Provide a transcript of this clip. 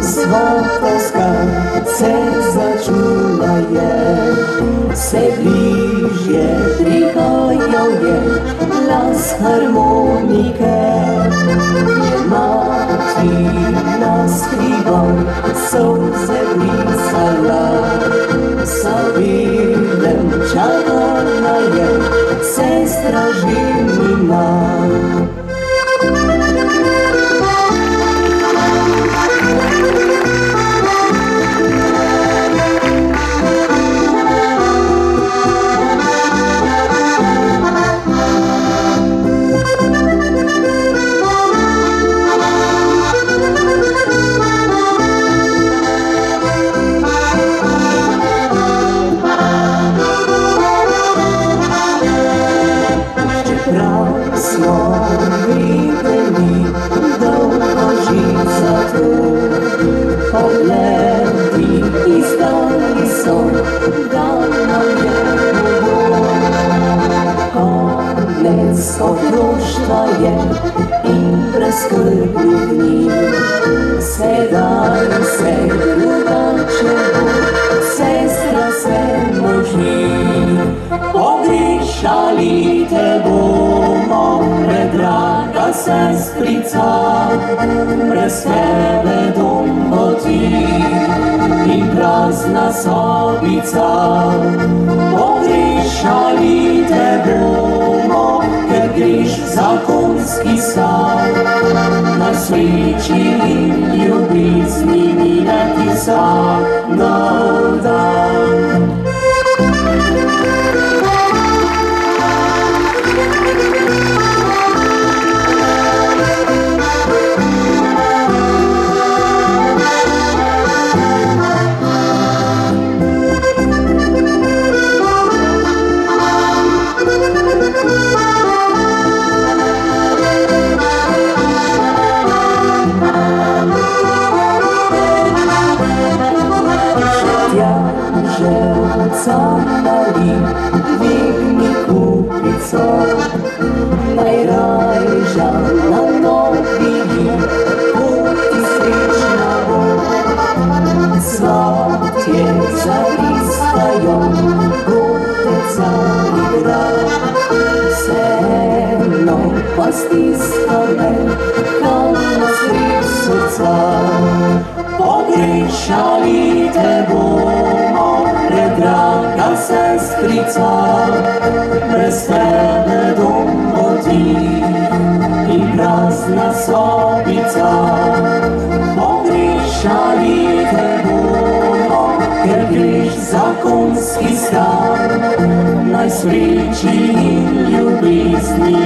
Svatovska se začula je, se bližje prihajajo je glas harmonike. Mati naskrivaj solze brisala, zavedem čakala je sestra živina. Pogledi izdali so, da nam je konec otroštva je in brezskrbnih dni. Sedaj se drugače bo, sestra se možni. Pogrešali te bomo, predraga sestrica, brez tebe dom bo tih in prazna sobica. Pogrešali te bomo, ker greš v zakonski san, na sreči in ljubezni mineti vsak nov dan. Mali, dvigni kupico, najrajža na nogi, poti srečna bo. Svatje zariskajo, goteca igra, vseeno pa stiska me, kam na sredi srca. Pogrešali te bomo, predraga sestrica, brez tebe dom bo tih in prazna sobica. Pogrešali te bomo, ker greš v zakonski stan, naj sreči in ljubezni